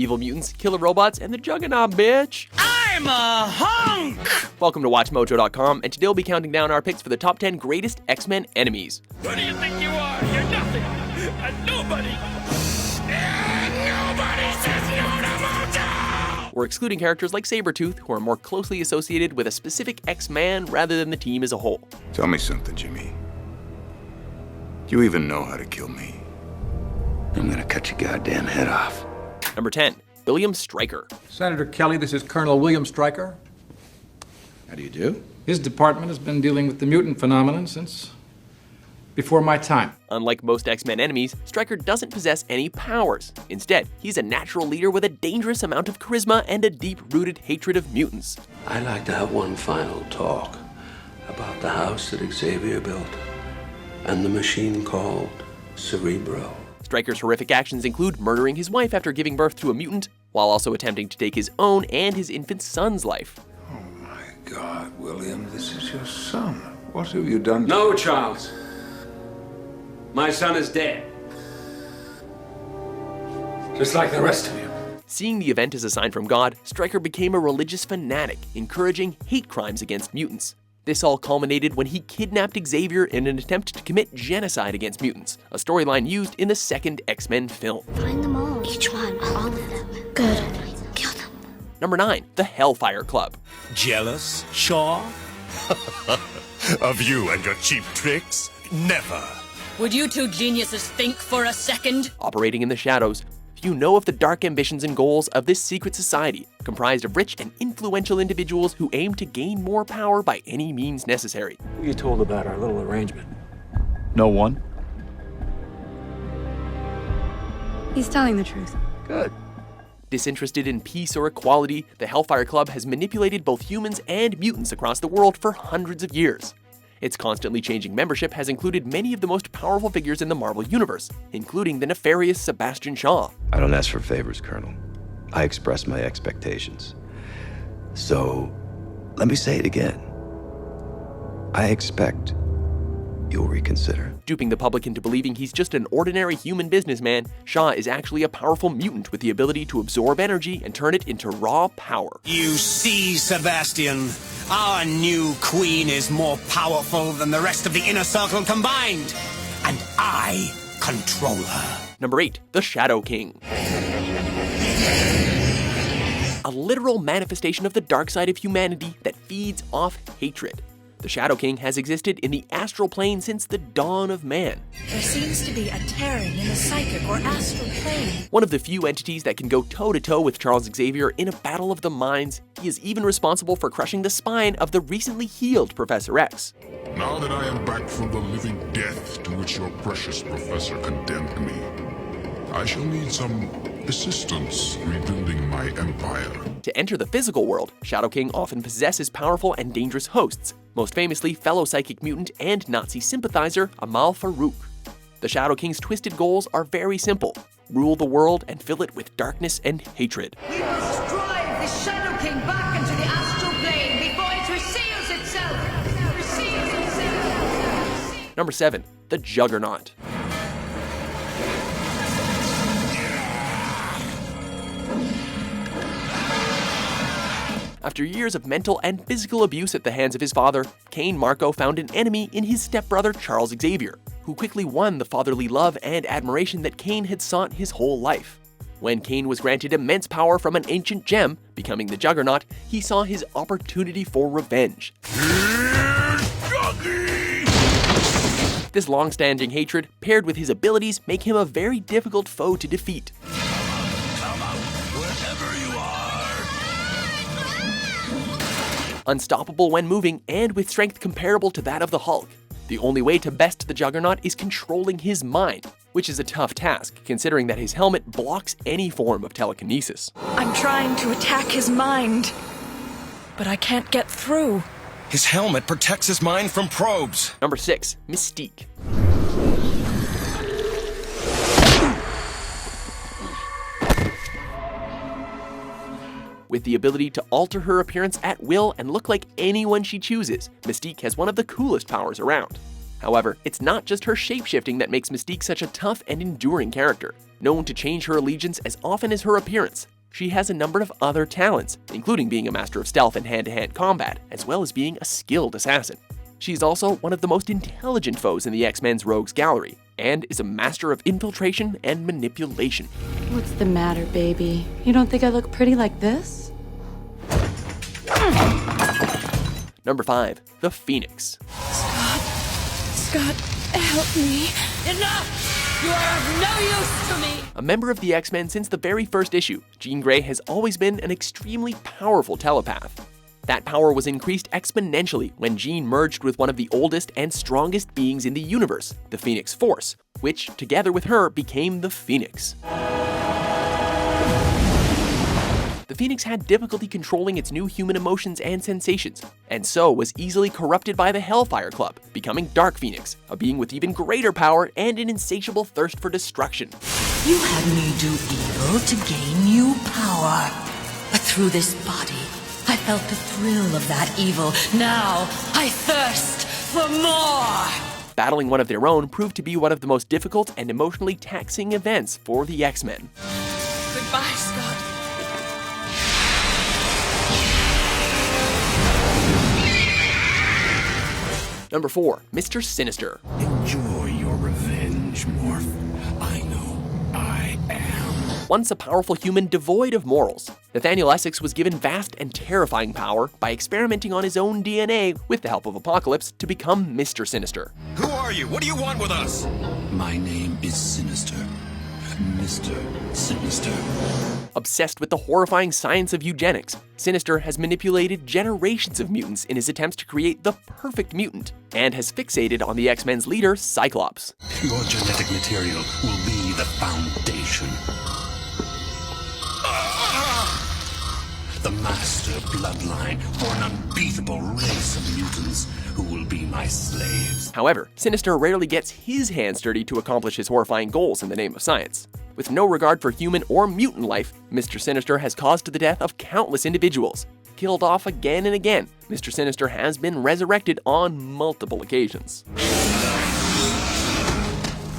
evil mutants, killer robots, and the Juggernaut, bitch! I'm a hunk! Welcome to WatchMojo.com, and today we'll be counting down our picks for the top 10 greatest X-Men enemies. Who do you think you are? You're nothing! A nobody! And nobody says no to Mojo! We're excluding characters like Sabretooth, who are more closely associated with a specific X-Man rather than the team as a whole. Tell me something, Jimmy. Do you even know how to kill me? I'm gonna cut your goddamn head off. Number 10, William Stryker. Senator Kelly, this is Colonel William Stryker. How do you do? His department has been dealing with the mutant phenomenon since before my time. Unlike most X-Men enemies, Stryker doesn't possess any powers. Instead, he's a natural leader with a dangerous amount of charisma and a deep-rooted hatred of mutants. I'd like to have one final talk about the house that Xavier built and the machine called Cerebro. Stryker's horrific actions include murdering his wife after giving birth to a mutant, while also attempting to take his own and his infant son's life. Oh my God, William, this is your son. What have you done to No, Charles. My son is dead. Just like the rest of you. Seeing the event as a sign from God, Stryker became a religious fanatic, encouraging hate crimes against mutants. This all culminated when he kidnapped Xavier in an attempt to commit genocide against mutants, a storyline used in the second X-Men film. Find them all. Each one. All of them. Good. Kill them. Number 9, the Hellfire Club. Jealous, Shaw? Of you and your cheap tricks? Never. Would you two geniuses think for a second? Operating in the shadows, few know of the dark ambitions and goals of this secret society, comprised of rich and influential individuals who aim to gain more power by any means necessary. Who you told about our little arrangement? No one. He's telling the truth. Good. Disinterested in peace or equality, the Hellfire Club has manipulated both humans and mutants across the world for hundreds of years. Its constantly changing membership has included many of the most powerful figures in the Marvel Universe, including the nefarious Sebastian Shaw. I don't ask for favors, Colonel. I express my expectations. So, let me say it again. I expect you'll reconsider. Duping the public into believing he's just an ordinary human businessman, Shaw is actually a powerful mutant with the ability to absorb energy and turn it into raw power. You see, Sebastian, our new queen is more powerful than the rest of the inner circle combined, and I control her. Number 8, the Shadow King. A literal manifestation of the dark side of humanity that feeds off hatred. The Shadow King has existed in the astral plane since the dawn of man. There seems to be a tearing in the psychic or astral plane. One of the few entities that can go toe-to-toe with Charles Xavier in a battle of the minds, he is even responsible for crushing the spine of the recently healed Professor X. Now that I am back from the living death to which your precious professor condemned me, I shall need some assistance rebuilding my empire. To enter the physical world, Shadow King often possesses powerful and dangerous hosts, most famously fellow psychic mutant and Nazi sympathizer Amal Farouk. The Shadow King's twisted goals are very simple: rule the world and fill it with darkness and hatred. We must drive the Shadow King back into the astral plane before it reseals itself. Number 7, the Juggernaut. After years of mental and physical abuse at the hands of his father, Cain Marko found an enemy in his stepbrother Charles Xavier, who quickly won the fatherly love and admiration that Cain had sought his whole life. When Cain was granted immense power from an ancient gem, becoming the Juggernaut, he saw his opportunity for revenge. This long-standing hatred, paired with his abilities, make him a very difficult foe to defeat. Unstoppable when moving, and with strength comparable to that of the Hulk. The only way to best the Juggernaut is controlling his mind, which is a tough task, considering that his helmet blocks any form of telekinesis. I'm trying to attack his mind, but I can't get through. His helmet protects his mind from probes. Number 6, Mystique. With the ability to alter her appearance at will and look like anyone she chooses, Mystique has one of the coolest powers around. However, it's not just her shape-shifting that makes Mystique such a tough and enduring character. Known to change her allegiance as often as her appearance, she has a number of other talents, including being a master of stealth and hand-to-hand combat, as well as being a skilled assassin. She's also one of the most intelligent foes in the X-Men's rogues gallery, and is a master of infiltration and manipulation. What's the matter, baby? You don't think I look pretty like this? Number 5. The Phoenix. Scott, help me. Enough! You are of no use to me! A member of the X-Men since the very first issue, Jean Grey has always been an extremely powerful telepath. That power was increased exponentially when Jean merged with one of the oldest and strongest beings in the universe, the Phoenix Force, which, together with her, became the Phoenix. The Phoenix had difficulty controlling its new human emotions and sensations, and so was easily corrupted by the Hellfire Club, becoming Dark Phoenix, a being with even greater power and an insatiable thirst for destruction. You had me do evil to gain new power, but through this body, I felt the thrill of that evil. Now, I thirst for more! Battling one of their own proved to be one of the most difficult and emotionally taxing events for the X-Men. Goodbye, Scott. Number 4. Mr. Sinister. Enjoy your revenge, Morph. I know I am. Once a powerful human devoid of morals, Nathaniel Essex was given vast and terrifying power by experimenting on his own DNA with the help of Apocalypse to become Mr. Sinister. Who are you? What do you want with us? My name is Sinister. Mr. Sinister. Obsessed with the horrifying science of eugenics, Sinister has manipulated generations of mutants in his attempts to create the perfect mutant, and has fixated on the X-Men's leader, Cyclops. Your genetic material will be the foundation. The master bloodline for an unbeatable race of mutants who will be my slaves. However, Sinister rarely gets his hands dirty to accomplish his horrifying goals in the name of science. With no regard for human or mutant life, Mr. Sinister has caused the death of countless individuals. Killed off again and again, Mr. Sinister has been resurrected on multiple occasions.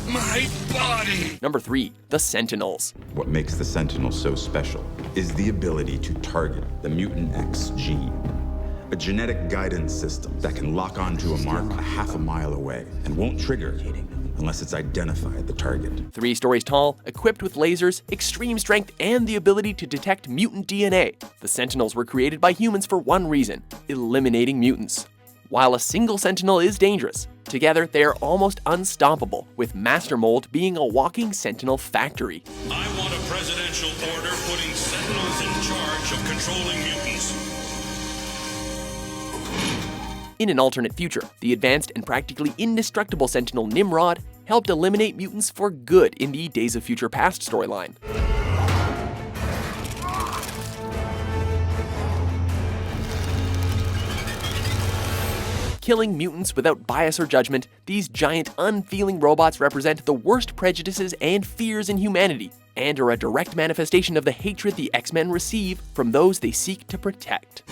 My body! Number 3. The Sentinels. What makes the Sentinels so special is the ability to target the mutant X gene. A genetic guidance system that can lock onto a mark a half a mile away and won't trigger unless it's identified the target. 3 stories tall, equipped with lasers, extreme strength, and the ability to detect mutant DNA, the Sentinels were created by humans for one reason: eliminating mutants. While a single Sentinel is dangerous, together they are almost unstoppable, with Master Mold being a walking Sentinel factory. I want a presidential order putting Sentinels in charge of controlling mutants. In an alternate future, the advanced and practically indestructible Sentinel Nimrod helped eliminate mutants for good in the Days of Future Past storyline. Killing mutants without bias or judgment, these giant, unfeeling robots represent the worst prejudices and fears in humanity, and are a direct manifestation of the hatred the X-Men receive from those they seek to protect.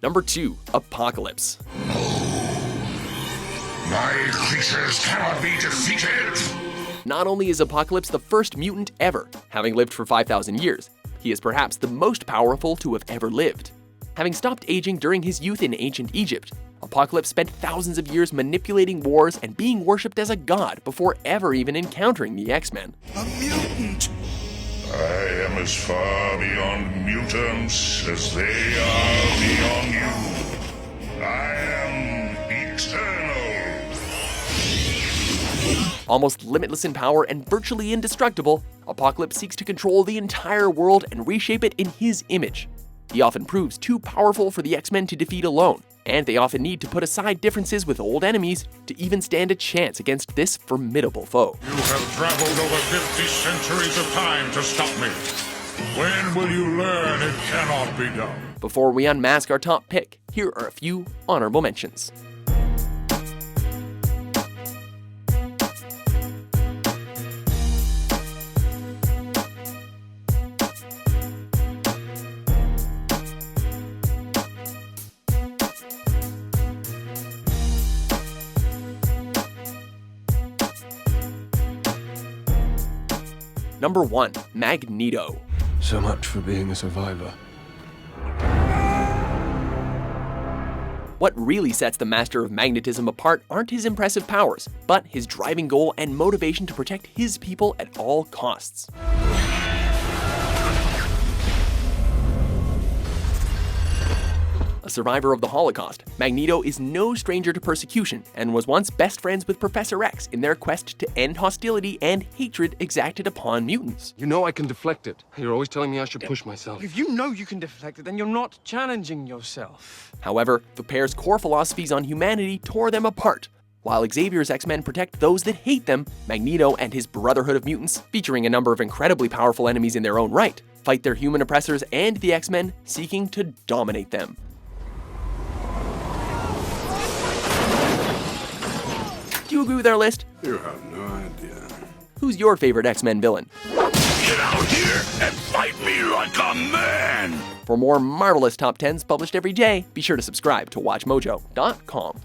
Number 2. Apocalypse. My creatures cannot be defeated! Not only is Apocalypse the first mutant ever, having lived for 5,000 years, he is perhaps the most powerful to have ever lived. Having stopped aging during his youth in ancient Egypt, Apocalypse spent thousands of years manipulating wars and being worshipped as a god before ever even encountering the X-Men. A mutant! I am as far beyond mutants as they are beyond you. I am eternal. Almost limitless in power and virtually indestructible, Apocalypse seeks to control the entire world and reshape it in his image. He often proves too powerful for the X-Men to defeat alone, and they often need to put aside differences with old enemies to even stand a chance against this formidable foe. You have traveled over 50 centuries of time to stop me. When will you learn it cannot be done? Before we unmask our top pick, here are a few honorable mentions. Number 1. Magneto. So much for being a survivor. What really sets the master of magnetism apart aren't his impressive powers, but his driving goal and motivation to protect his people at all costs. A survivor of the Holocaust, Magneto is no stranger to persecution and was once best friends with Professor X in their quest to end hostility and hatred exacted upon mutants. You know I can deflect it. You're always telling me I should push myself. If you know you can deflect it, then you're not challenging yourself. However, the pair's core philosophies on humanity tore them apart. While Xavier's X-Men protect those that hate them, Magneto and his Brotherhood of Mutants, featuring a number of incredibly powerful enemies in their own right, fight their human oppressors and the X-Men, seeking to dominate them. Do you agree with our list? You have no idea. Who's your favorite X-Men villain? Get out here and fight me like a man! For more marvelous top 10s published every day, be sure to subscribe to WatchMojo.com.